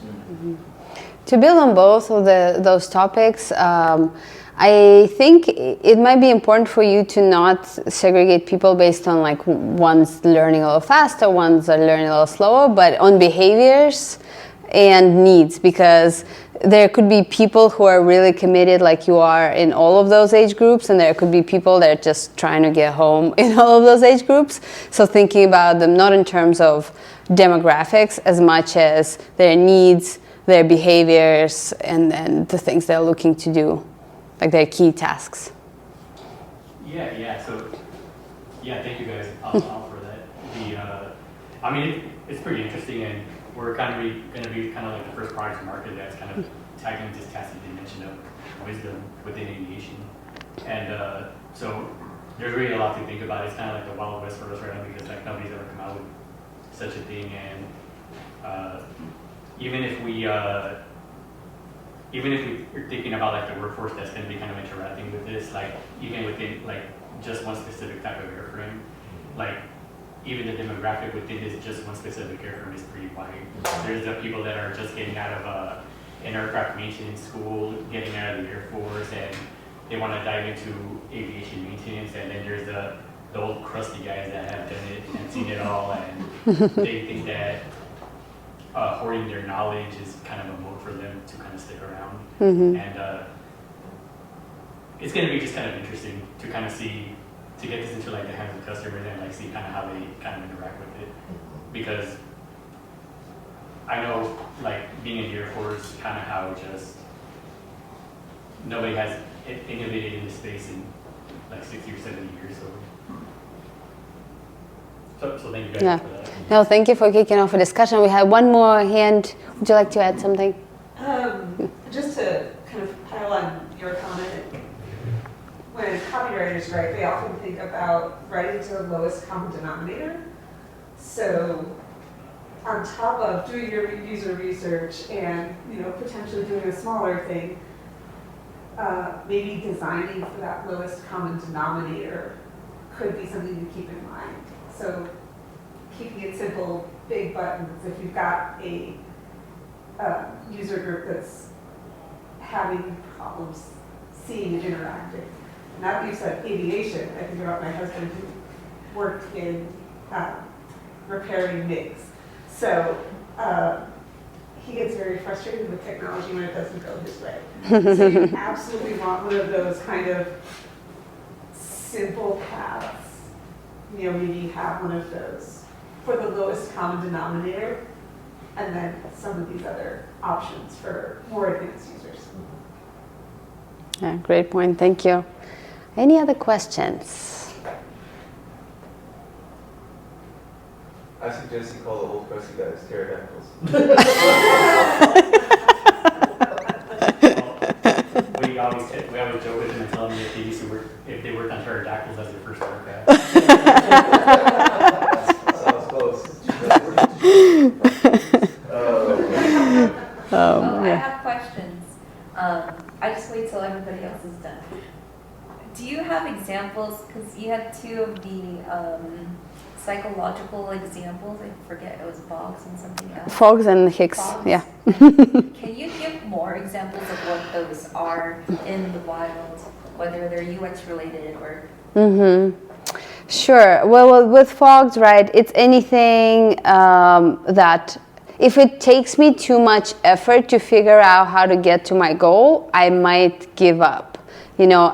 To build on both of those topics, I think it might be important for you to not segregate people based on like one's learning a little faster, one's learning a little slower, but on behaviors and needs, because there could be people who are really committed like you are in all of those age groups, and there could be people that are just trying to get home in all of those age groups. So thinking about them not in terms of demographics as much as their needs, their behaviors, and the things they're looking to do, like their key tasks. Yeah. So, thank you guys all for that. I mean, it's pretty interesting, and we're kind of going to be kind of like the first product to market that's kind of tackling this tasky dimension of wisdom within aviation. And so there's really a lot to think about. It's kind of like the Wild West for us right now, because like nobody's ever come out with such a thing. And even if we're thinking about like the workforce that's going to be kind of interacting with this, like even within like just one specific type of airframe, like even the demographic within this just one specific airframe is pretty wide. There's the people that are just getting out of an aircraft maintenance school, getting out of the Air Force, and they want to dive into aviation maintenance. And then there's the old crusty guys that have done it and seen it all, and they think that hoarding their knowledge is kind of a mode for them to kind of stick around. And it's going to be just kind of interesting to kind of see, to get this into like the hands of customers and like see kind of how they kind of interact with it. Because I know like being in the Air Force, kind of how just nobody has innovated in this space in like 60 or 70 years. So thank you guys for that. No, thank you for kicking off a discussion. We have one more hand. Would you like to add something? Just to kind of pile on your comment, when copywriters write, they often think about writing to the lowest common denominator. So on top of doing your user research and potentially doing a smaller thing, maybe designing for that lowest common denominator could be something to keep in mind. So keeping it simple, big buttons. If you've got a user group that's having problems seeing and interacting. Now that you said aviation, I think about my husband who worked in repairing MiGs. So he gets very frustrated with technology when it doesn't go his way. So you absolutely want one of those kind of simple paths. You know, maybe have one of those for the lowest common denominator, and then some of these other options for more advanced users. Yeah, great point. Thank you. Any other questions? I suggest you call the old crusty guys pterodactyls. We always joke with them and tell them if they used to work, if they worked on pterodactyls as their first aircraft. Sounds close. I have questions. I just wait till everybody else is done. Do you have examples? Because you had two of the psychological examples. I forget, it was Boggs and something else. Fogs and Hicks, Fogs. yeah. Can you give more examples of what those are in the wild, whether they're UX related or? Sure. Well, with Fogs, right, it's anything that if it takes me too much effort to figure out how to get to my goal, I might give up. You know,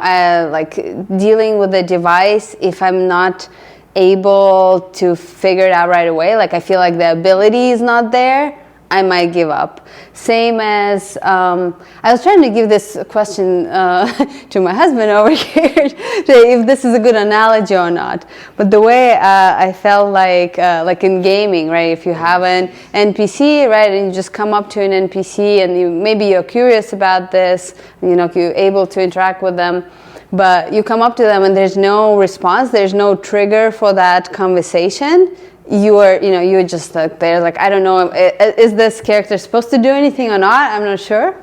like dealing with the device, if I'm not able to figure it out right away, like I feel like the ability is not there, I might give up. Same as, I was trying to give this question to my husband over here, if this is a good analogy or not. But the way I felt like in gaming, right, if you have an NPC, right, and you just come up to an NPC and maybe you're curious about this, you know, you're able to interact with them, but you come up to them and there's no response, there's no trigger for that conversation, you're just like there, like, I don't know, is this character supposed to do anything or not? I'm not sure.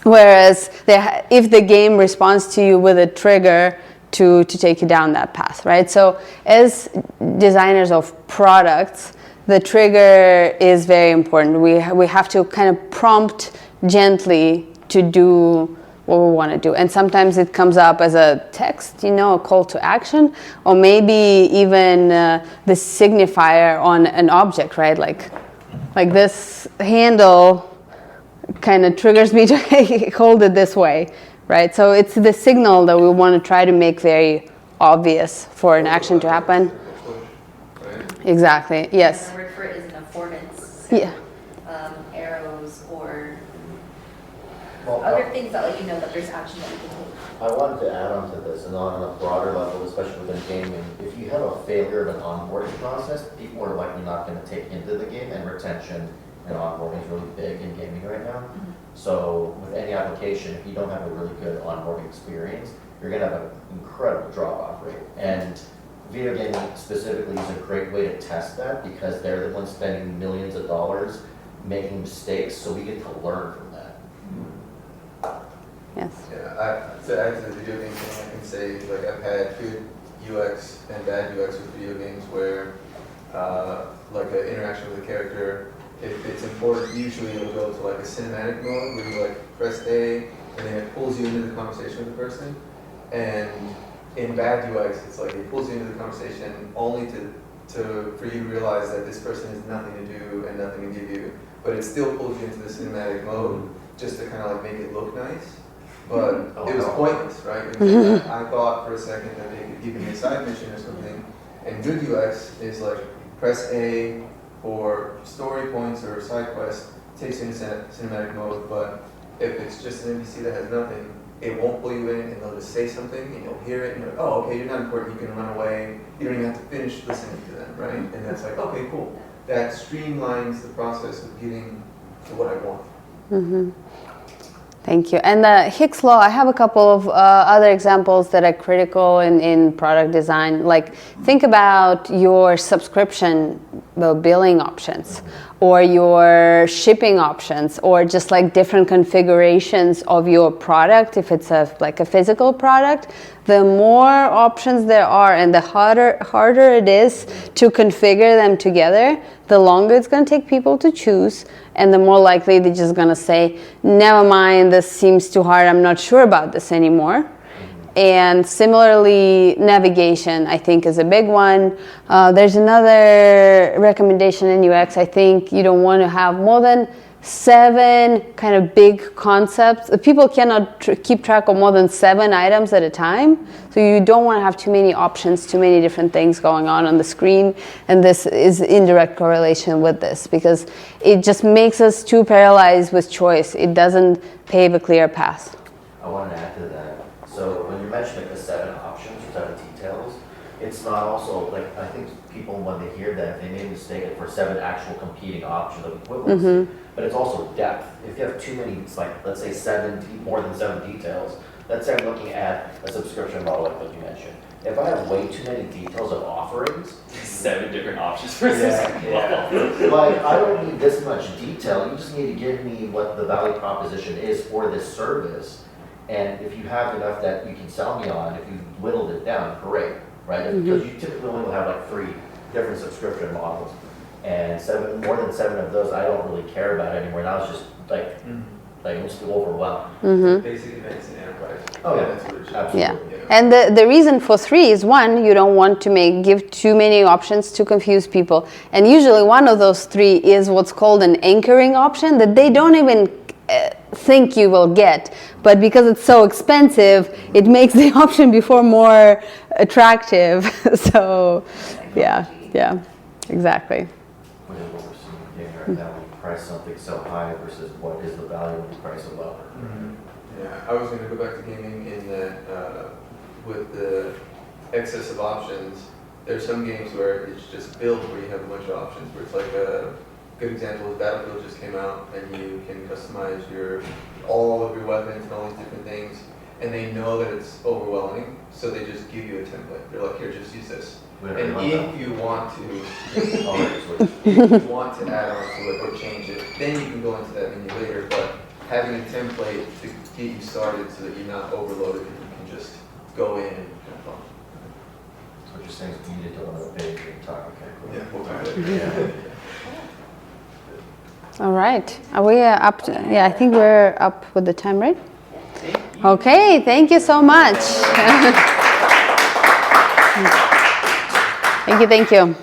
Whereas if the game responds to you with a trigger to take you down that path, right? So as designers of products, the trigger is very important. We have to kind of prompt gently to do what we want to do. And sometimes it comes up as a text, you know, a call to action, or maybe even the signifier on an object, right? Like this handle kind of triggers me to hold it this way, right? So it's the signal that we want to try to make very obvious for an action to happen. Exactly, yes. The word for it is an affordance. Yeah. Arrows or Well, other things that let you know that there's action that you can take. I wanted to add on to this, and on a broader level, especially within gaming, if you have a failure of an onboarding process, people are likely not going to take into the game, and retention and onboarding is really big in gaming right now. Mm-hmm. So with any application, if you don't have a really good onboarding experience, you're going to have an incredible drop-off rate. And video gaming specifically is a great way to test that, because they're the ones spending millions of dollars making mistakes, so we get to learn from that. Yes. Yeah, to add to the video game thing, I can say, like, I've had good UX and bad UX with video games where, like, an interaction with a character, if it's important, usually it'll go to, like, a cinematic mode where you, like, press A, and then it pulls you into the conversation with the person. And in bad UX, it's like it pulls you into the conversation only for you to realize that this person has nothing to do and nothing to give you, but it still pulls you into the cinematic mode just to kind of, like, make it look nice. But it was pointless, right? I thought for a second that they could give me a side mission or something. And good UX is like press A for story points or side quests, takes you into cinematic mode. But if it's just an NPC that has nothing, it won't pull you in, and they'll just say something, and you'll hear it, and you're like, oh, okay, you're not important, you can run away. You don't even have to finish listening to them, right? And that's like, okay, cool. That streamlines the process of getting to what I want. Mm-hmm. Thank you. And the Hicks law, I have a couple of other examples that are critical in product design. Like, think about your subscription billing options, or your shipping options, or just like different configurations of your product. If it's like a physical product, the more options there are and the harder it is to configure them together, the longer it's going to take people to choose, and the more likely they're just going to say, never mind, this seems too hard, I'm not sure about this anymore. And similarly, navigation, I think, is a big one. There's another recommendation in UX. I think you don't want to have more than 7 kind of big concepts. People cannot keep track of more than 7 items at a time. So you don't want to have too many options, too many different things going on the screen. And this is in direct correlation with this because it just makes us too paralyzed with choice. It doesn't pave a clear path. I want to add to that. So when you mention like the 7 options or 7 details, it's not also like, I think people when they hear that, they may mistake it for 7 actual competing options of equivalency. But it's also depth. If you have too many, it's like, let's say more than 7 details, let's say I'm looking at a subscription model like what you mentioned. If I have way too many details of offerings, 7 different options for subscription model. like I don't need this much detail. You just need to give me what the value proposition is for this service. And if you have enough that you can sell me on, if you whittled it down, great, right? Because you typically only have like 3 different subscription models. And more than 7 of those, I don't really care about anymore. Now it's just like I'm just overwhelmed. Basic events in enterprise. Oh yeah, That's what it should be. absolutely. Yeah. And the reason for 3 is 1, you don't want to give too many options to confuse people. And usually one of those 3 is what's called an anchoring option that they don't even think you will get. But because it's so expensive, it makes the option before more attractive. So yeah, exactly. Which is what we're seeing right now. We price something so high versus what is the value when you price it lower. Yeah, I was going to go back to gaming in that with the excess of options, there's some games where it's just built where you have a bunch of options, where it's like a good example is Battlefield just came out and you can customize all of your weapons and all these different things, and they know that it's overwhelming, so they just give you a template. They're like, here, just use this. And if you want to, add on to it or change it, then you can go into that menu later. But having a template to get you started so that you're not overloaded, and you can just go in and have fun. So what you're saying is you need to do another page and talk. Okay, cool. Yeah, we'll talk about it. All right. Are we up to, I think we're up with the time, right? Okay, thank you so much. Thank you.